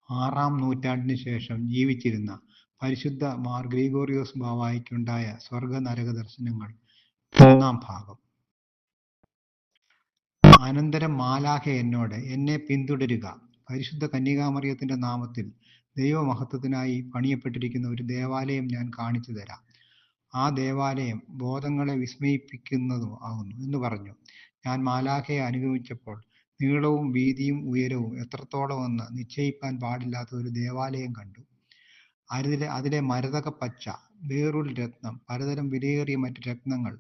6-ാം നൂറ്റാണ്ടിന് ശേഷം ജീവിച്ചിരുന്ന പരിശുദ്ധ മാർ ഗ്രിഗോറിയോസ് ബാവായ്ക്കുണ്ടായ സ്വർഗ-നരക ദർശനങ്ങൾ 3-ാം ഭാഗം. അനന്തരം മാലാഖ എന്നോട്, എന്നെ പിന്തുടരുക. പരിശുദ്ധ കന്യകാമറിയത്തിന്റെ നാമത്തിൽ ദൈവമഹത്വത്തിനായി പണിയപ്പെട്ടിരിക്കുന്ന ഒരു ദേവാലയം ഞാൻ കാണിച്ചു തരാം. ആ ദേവാലയം ബോധങ്ങളെ വിസ്മയിപ്പിക്കുന്നതും ആകുന്നു എന്ന് പറഞ്ഞു. ഞാൻ മാലാഖയെ അനുഗമിച്ചപ്പോൾ നീളവും വീതിയും ഉയരവും എത്രത്തോളമെന്ന് നിശ്ചയിപ്പാൻ പാടില്ലാത്ത ഒരു ദേവാലയം കണ്ടു. അതിലെ മരതക പച്ച, ബേറുൽ രത്നം, പലതരം വിലയേറിയ മറ്റ് രത്നങ്ങൾ,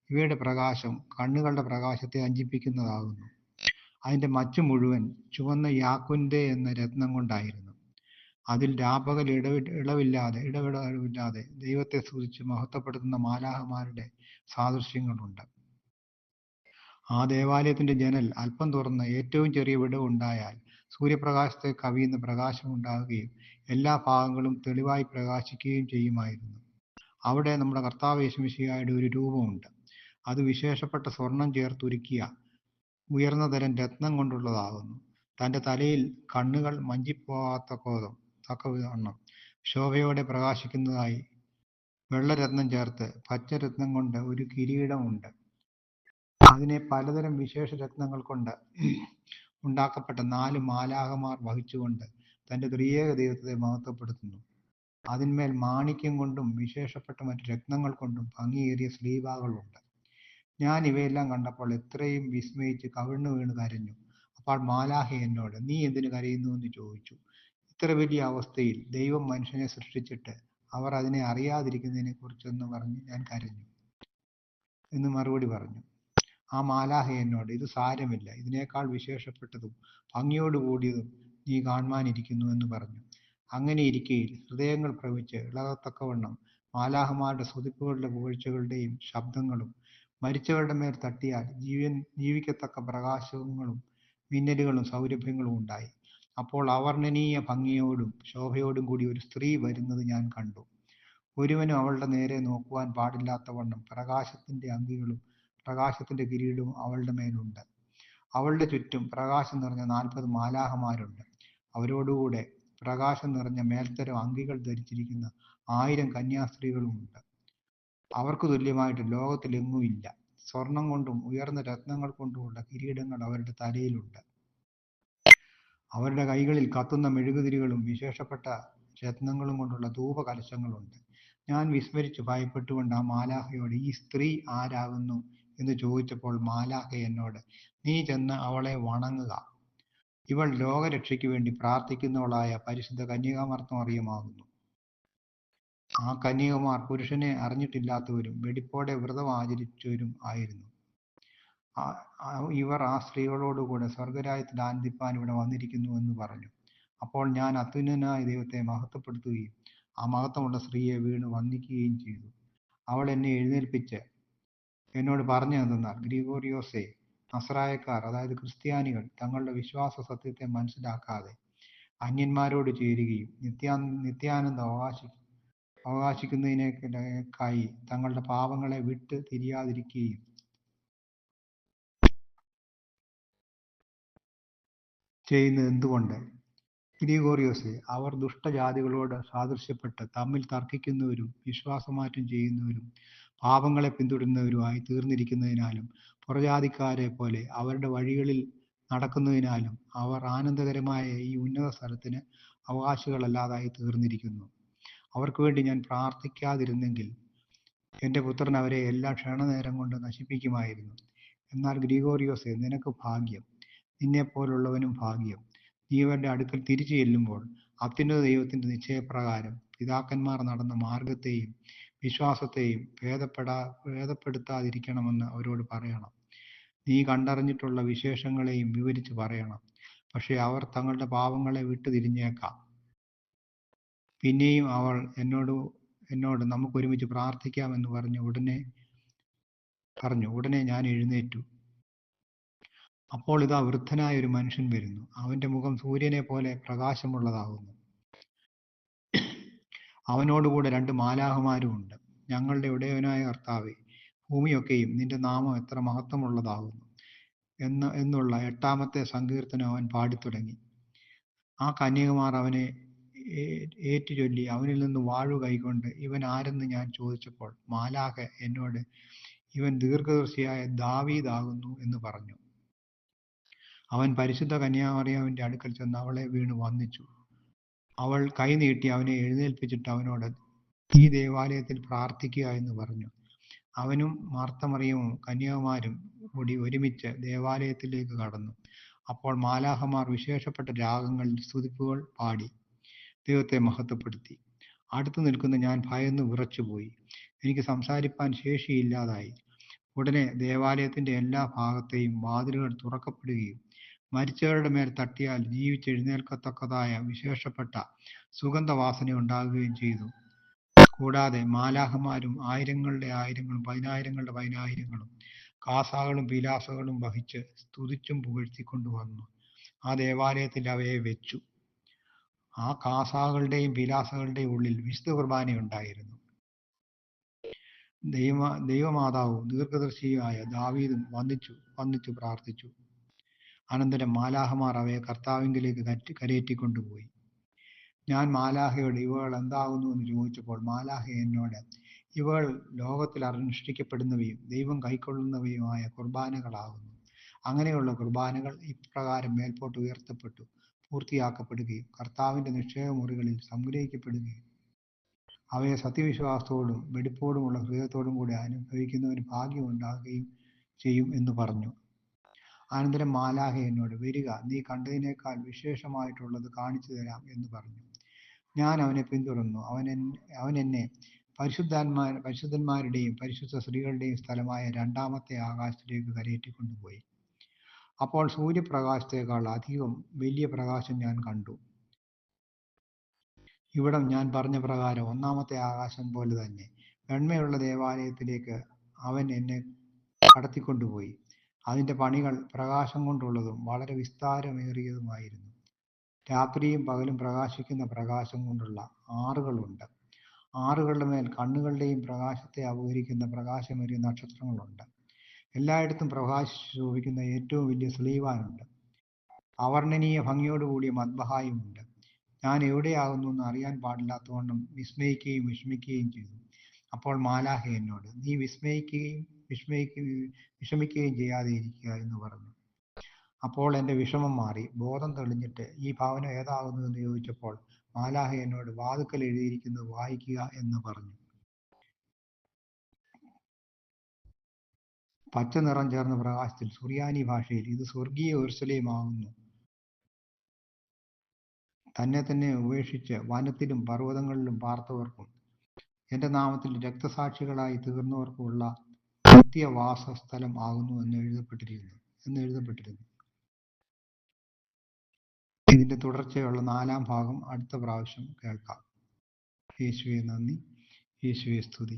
ഇവയുടെ പ്രകാശം കണ്ണുകളുടെ പ്രകാശത്തെ അഞ്ചിപ്പിക്കുന്നതാകുന്നു. അതിന്റെ മച്ചു മുഴുവൻ ചുവന്ന യാക്കുൻതെ എന്ന രത്നം കൊണ്ടായിരുന്നു. അതിൽ രാപ്പകൽ ഇടവിടാതെ ദൈവത്തെ സ്തുതിച്ച് മഹത്വപ്പെടുത്തുന്ന മാലാഖമാരുടെ സാദൃശ്യങ്ങളുണ്ട്. ആ ദേവാലയത്തിന്റെ ജനൽ അല്പം തുറന്ന് ഏറ്റവും ചെറിയ വിടവുണ്ടായാൽ സൂര്യപ്രകാശത്തെ കവിയുന്ന പ്രകാശം ഉണ്ടാകുകയും എല്ലാ ഭാഗങ്ങളും തെളിവായി പ്രകാശിക്കുകയും ചെയ്യുമായിരുന്നു. അവിടെ നമ്മുടെ കർത്താവ് യേശുമിശിഹായുടെ ഒരു രൂപമുണ്ട്. അത് വിശേഷപ്പെട്ട സ്വർണം ചേർത്തുരുക്കിയ ഉയർന്ന തരം രത്നം കൊണ്ടുള്ളതാകുന്നു. തന്റെ തലയിൽ കണ്ണുകൾ തക്കവണ്ണം ശോഭയോടെ പ്രകാശിക്കുന്നതായി വെള്ളരത്നം ചേർത്ത് പച്ചരത്നം കൊണ്ട് ഒരു കിരീടമുണ്ട്. അതിനെ പലതരം വിശേഷ രത്നങ്ങൾ കൊണ്ട് ഉണ്ടാക്കപ്പെട്ട 4 മാലാഖമാർ വഹിച്ചുകൊണ്ട് തന്റെ ത്രിയേക ദൈവത്തെ മഹത്വപ്പെടുത്തുന്നു. അതിന്മേൽ മാണിക്യം കൊണ്ടും വിശേഷപ്പെട്ട മറ്റു രത്നങ്ങൾ കൊണ്ടും ഭംഗിയേറിയ ശ്ലീബാകളുണ്ട്. ഞാൻ ഇവയെല്ലാം കണ്ടപ്പോൾ എത്രയും വിസ്മയിച്ച് കവിണ്ണു വീണ് കരഞ്ഞു. അപ്പോൾ മാലാഖ എന്നോട്, നീ എന്തിനു കരയുന്നു എന്ന് ചോദിച്ചു. ഇത്ര വലിയ അവസ്ഥയിൽ ദൈവം മനുഷ്യനെ സൃഷ്ടിച്ചിട്ട് അവർ അതിനെ അറിയാതിരിക്കുന്നതിനെ കുറിച്ചെന്ന് പറഞ്ഞ് ഞാൻ കരഞ്ഞു എന്ന് മറുപടി പറഞ്ഞു. ആ മാലാഖ എന്നോട്, ഇത് സാരമില്ല, ഇതിനേക്കാൾ വിശേഷപ്പെട്ടതും ഭംഗിയോടുകൂടിയതും നീ കാണുവാനിരിക്കുന്നു എന്ന് പറഞ്ഞു. അങ്ങനെ ഇരിക്കയിൽ ഹൃദയങ്ങൾ ഭ്രമിച്ച് ഇളകത്തക്കവണ്ണം മാലാഖമാരുടെ സ്തുതിപ്പുകളുടെ പുകഴ്ചകളുടെയും ശബ്ദങ്ങളും മരിച്ചവരുടെ മേൽ തട്ടിയാൽ ജീവിക്കത്തക്ക പ്രകാശങ്ങളും മിന്നലുകളും സൗരഭ്യങ്ങളും ഉണ്ടായി. അപ്പോൾ അവർണ്ണനീയ ഭംഗിയോടും ശോഭയോടും കൂടി ഒരു സ്ത്രീ വരുന്നത് ഞാൻ കണ്ടു. ഒരുവനും അവളുടെ നേരെ നോക്കുവാൻ പാടില്ലാത്തവണ്ണം പ്രകാശത്തിന്റെ അങ്കികളും പ്രകാശത്തിന്റെ കിരീടവും അവളുടെ മേലുണ്ട്. അവളുടെ ചുറ്റും പ്രകാശം നിറഞ്ഞ 40 മാലാഖമാരുണ്ട്. അവരോടുകൂടെ പ്രകാശം നിറഞ്ഞ മേൽത്തരം അങ്കികൾ ധരിച്ചിരിക്കുന്ന 1000 കന്യാസ്ത്രീകളുമുണ്ട്. അവർക്ക് തുല്യമായിട്ട് ലോകത്തിലെങ്ങുമില്ല. സ്വർണം കൊണ്ടും ഉയർന്ന രത്നങ്ങൾ കൊണ്ടുമുള്ള കിരീടങ്ങൾ അവരുടെ തലയിലുണ്ട്. അവരുടെ കൈകളിൽ കത്തുന്ന മെഴുകുതിരികളും വിശേഷപ്പെട്ട രത്നങ്ങളും കൊണ്ടുള്ള ധൂപകലശങ്ങളുണ്ട്. ഞാൻ വിസ്മരിച്ച് ഭയപ്പെട്ടുകൊണ്ട് ആ മാലാഖയോട്, ഈ സ്ത്രീ ആരാകുന്നു എന്ന് ചോദിച്ചപ്പോൾ മാലാഖ എന്നോട്, നീ ചെന്ന് അവളെ വണങ്ങുക. ഇവൾ ലോകരക്ഷയ്ക്ക് വേണ്ടി പ്രാർത്ഥിക്കുന്നവളായ പരിശുദ്ധ കന്യകാമറിയമാകുന്നു. ആ കന്യകമാർ പുരുഷനെ അറിഞ്ഞിട്ടില്ലാത്തവരും വെടിപ്പോടെ വ്രതം ആചരിച്ചവരും ആയിരുന്നു. ഇവർ ആ സ്ത്രീകളോടുകൂടെ സ്വർഗരാജ്യത്തിൽ ആനന്ദിപ്പാൻ ഇവിടെ വന്നിരിക്കുന്നു എന്ന് പറഞ്ഞു. അപ്പോൾ ഞാൻ അത്യുന്നതനായ ദൈവത്തെ മഹത്വപ്പെടുത്തുകയും ആ മഹത്വമുള്ള സ്ത്രീയെ വീണ് വന്ദിക്കുകയും ചെയ്തു. അവൾ എന്നെ എഴുന്നേൽപ്പിച്ച് എന്നോട് പറഞ്ഞതെന്നാൽ, ഗ്രിഗോറിയോസേ, നസറായക്കാർ, അതായത് ക്രിസ്ത്യാനികൾ, തങ്ങളുടെ വിശ്വാസ സത്യത്തെ മനസ്സിലാക്കാതെ അന്യന്മാരോട് ചേരുകയും നിത്യാനന്ദം അവകാശിക്കുന്നതിനേക്കായി തങ്ങളുടെ പാപങ്ങളെ വിട്ട് തിരിയാതിരിക്കുകയും ചെയ്യുന്നത് എന്തുകൊണ്ട്? ഗ്രിഗോറിയോസേ, അവർ ദുഷ്ടജാതികളോട് സാദൃശ്യപ്പെട്ട് തമ്മിൽ തർക്കിക്കുന്നവരും വിശ്വാസമാറ്റം ചെയ്യുന്നവരും പാപങ്ങളെ പിന്തുടരുന്നവരുമായി തീർന്നിരിക്കുന്നതിനാലും പുറജാതിക്കാരെ പോലെ അവരുടെ വഴികളിൽ നടക്കുന്നതിനാലും അവർ ആനന്ദകരമായ ഈ ഉന്നത സ്ഥലത്തിന് അവകാശികളല്ലാതായി തീർന്നിരിക്കുന്നു. അവർക്ക് വേണ്ടി ഞാൻ പ്രാർത്ഥിക്കാതിരുന്നെങ്കിൽ എൻ്റെ പുത്രൻ അവരെ എല്ലാം ക്ഷണനേരം കൊണ്ട് നശിപ്പിക്കുമായിരുന്നു. എന്നാൽ ഗ്രിഗോറിയോസേ, നിനക്ക് ഭാഗ്യം, നിന്നെപ്പോലുള്ളവനും ഭാഗ്യം. നീ അവരുടെ അടുക്കൽ തിരിച്ചു ചെല്ലുമ്പോൾ അത്യുന്നത ദൈവത്തിന്റെ നിശ്ചയപ്രകാരം പിതാക്കന്മാർ നടന്ന മാർഗത്തെയും വിശ്വാസത്തെയും ഭേദപ്പെടുത്താതിരിക്കണമെന്ന് അവരോട് പറയണം. നീ കണ്ടറിഞ്ഞിട്ടുള്ള വിശേഷങ്ങളെയും വിവരിച്ച് പറയണം. പക്ഷെ അവർ തങ്ങളുടെ പാപങ്ങളെ വിട്ടു തിരിഞ്ഞേക്കാം. പിന്നെയും അവൾ എന്നോട് നമുക്ക് ഒരുമിച്ച് പ്രാർത്ഥിക്കാമെന്ന് പറഞ്ഞു. ഉടനെ ഞാൻ എഴുന്നേറ്റു. അപ്പോൾ ഇതാ, വൃദ്ധനായ ഒരു മനുഷ്യൻ വരുന്നു. അവന്റെ മുഖം സൂര്യനെ പോലെ പ്രകാശമുള്ളതാകുന്നു. അവനോടുകൂടെ 2 മാലാഖമാരും ഉണ്ട്. ഞങ്ങളുടെ ഇടയവനായ കർത്താവേ, ഭൂമിയൊക്കെയും നിന്റെ നാമം എത്ര മഹത്വമുള്ളതാകുന്നു എന്നുള്ള 8-ാമത്തെ സങ്കീർത്തനം അവൻ പാടിത്തുടങ്ങി. ആ കന്യകമാർ അവനെ ഏറ്റുചൊല്ലി അവനിൽ നിന്ന് വാഴു കൈകൊണ്ട് ഇവൻ ആരെന്ന് ഞാൻ ചോദിച്ചപ്പോൾ മാലാഖ എന്നോട് ഇവൻ ദീർഘദർശിയായ ദാവീദാകുന്നു എന്ന് പറഞ്ഞു. അവൻ പരിശുദ്ധ കന്യാമറിയാമിന്റെ അടുക്കൽ ചെന്ന് അവളെ വീണ് വന്ദിച്ചു. അവൾ കൈ നീട്ടി അവനെ എഴുന്നേൽപ്പിച്ചിട്ട് അവനോട് ഈ ദേവാലയത്തിൽ പ്രാർത്ഥിക്കുക എന്ന് പറഞ്ഞു. അവനും മാർത്തമറിയവും കന്യാകുമാരും കൂടി ഒരുമിച്ച് ദേവാലയത്തിലേക്ക് കടന്നു. അപ്പോൾ മാലാഖമാർ വിശേഷപ്പെട്ട രാഗങ്ങളിൽ സ്തുതിപ്പുകൾ പാടി ദൈവത്തെ മഹത്വപ്പെടുത്തി. അടുത്തു നിൽക്കുന്ന ഞാൻ ഭയന്ന് വിറച്ചുപോയി. എനിക്ക് സംസാരിപ്പാൻ ശേഷിയില്ലാതായി. ഉടനെ ദേവാലയത്തിന്റെ എല്ലാ ഭാഗത്തെയും വാതിലുകൾ തുറക്കപ്പെടുകയും മരിച്ചവരുടെ മേൽ തട്ടിയാൽ ജീവിച്ചെഴുന്നേൽക്കത്തക്കതായ വിശേഷപ്പെട്ട സുഗന്ധവാസന ഉണ്ടാകുകയും ചെയ്തു. കൂടാതെ മാലാഖമാരും ആയിരങ്ങളുടെ ആയിരങ്ങളും പതിനായിരങ്ങളുടെ പതിനായിരങ്ങളും കാസാകളും പീലാസകളും വഹിച്ച് സ്തുതിച്ചും പുകഴ്ത്തിക്കൊണ്ടുവന്നു ആ ദേവാലയത്തിൽ അവയെ വെച്ചു. ആ കാസാകളുടെയും പീലാസകളുടെയും ഉള്ളിൽ വിശുദ്ധ കുർബാനയുണ്ടായിരുന്നു. ദൈവമാതാവും ദീർഘദർശിയായ ദാവീദും വന്ദിച്ചു പ്രാർത്ഥിച്ചു. അനന്തരം മാലാഖമാർ അവയെ കർത്താവിങ്കിലേക്ക് കരയേറ്റിക്കൊണ്ടുപോയി. ഞാൻ മാലാഖയോട് ഇവകൾ എന്താകുന്നു എന്ന് ചോദിച്ചപ്പോൾ മാലാഖ എന്നോട് ഇവകൾ ലോകത്തിൽ അനുഷ്ഠിക്കപ്പെടുന്നവയും ദൈവം കൈക്കൊള്ളുന്നവയുമായ കുർബാനകളാകുന്നു. അങ്ങനെയുള്ള കുർബാനകൾ ഇപ്രകാരം മേൽപോട്ട് ഉയർത്തപ്പെട്ടു പൂർത്തിയാക്കപ്പെടുകയും കർത്താവിന്റെ നിക്ഷേപമുറികളിൽ സംഗ്രഹിക്കപ്പെടുകയും അവയെ സത്യവിശ്വാസത്തോടും വെടിപ്പോടുമുള്ള ഹൃദയത്തോടും കൂടി അനുഭവിക്കുന്നവന് ഭാഗ്യം ഉണ്ടാകുകയും ചെയ്യും എന്ന് പറഞ്ഞു. അനന്തരം മാലാഖ എന്നോട് വരിക, നീ കണ്ടതിനേക്കാൾ വിശേഷമായിട്ടുള്ളത് കാണിച്ചു തരാം എന്ന് പറഞ്ഞു. ഞാൻ അവനെ പിന്തുടർന്നു. അവൻ എന്നെ പരിശുദ്ധന്മാരുടെയും പരിശുദ്ധ സ്ത്രീകളുടെയും സ്ഥലമായ രണ്ടാമത്തെ ആകാശത്തിലേക്ക് കരയേറ്റിക്കൊണ്ടുപോയി. അപ്പോൾ സൂര്യപ്രകാശത്തേക്കാൾ അധികം വലിയ പ്രകാശം ഞാൻ കണ്ടു. ഇവിടം ഞാൻ പറഞ്ഞ പ്രകാരം ഒന്നാമത്തെ ആകാശം പോലെ തന്നെ. വെണ്മയുള്ള ദേവാലയത്തിലേക്ക് അവൻ എന്നെ കടത്തിക്കൊണ്ടുപോയി. അതിന്റെ പണികൾ പ്രകാശം കൊണ്ടുള്ളതും വളരെ വിസ്താരമേറിയതുമായിരുന്നു. രാത്രിയും പകലും പ്രകാശിക്കുന്ന പ്രകാശം കൊണ്ടുള്ള ആറുകളുണ്ട്. ആറുകളുടെ മേൽ കണ്ണുകളുടെയും പ്രകാശത്തെ അപഹരിക്കുന്ന പ്രകാശമേറിയ നക്ഷത്രങ്ങളുണ്ട്. എല്ലായിടത്തും പ്രകാശിച്ചു ശോഭിക്കുന്ന ഏറ്റവും വലിയ സ്ലീവാനുണ്ട്. അവർണ്ണനീയ ഭംഗിയോടുകൂടിയ മദ്ബഹായുമുണ്ട്. ഞാൻ എവിടെയാകുന്നു എന്ന് അറിയാൻ പാടില്ലാത്തവണ്ണം വിസ്മയിക്കുകയും വിഷമിക്കുകയും ചെയ്തു. അപ്പോൾ മാലാഖ എന്നോട് നീ വിഷമിക്കുകയും ചെയ്യാതെ ഇരിക്കുക എന്ന് പറഞ്ഞു. അപ്പോൾ എൻ്റെ വിഷമം മാറി. ബോധം തെളിഞ്ഞിട്ട് ഈ ഭവനം ഏതാകുന്നു എന്ന് ചോദിച്ചപ്പോൾ മാലാഖ എന്നോട് വാതുക്കൽ എഴുതിയിരിക്കുന്നത് വായിക്കുക എന്ന് പറഞ്ഞു. പച്ച നിറം ചേർന്ന പ്രകാശത്തിൽ സുറിയാനി ഭാഷയിൽ ഇത് സ്വർഗീയ യെരൂശലേമാകുന്നു. തന്നെ ഉപേക്ഷിച്ച് വനത്തിലും പർവ്വതങ്ങളിലും പാർത്തവർക്കും എൻ്റെ നാമത്തിൽ രക്തസാക്ഷികളായി തീർന്നവർക്കുമുള്ള നിത്യവാസസ്ഥലം ആകുന്നു എന്ന് എഴുതപ്പെട്ടിരുന്നു. ഇതിന്റെ തുടർച്ചയുള്ള 4-ാം ഭാഗം അടുത്ത പ്രാവശ്യം കേൾക്കാം. യേശുവേ നന്ദി, യേശുവേ സ്തുതി.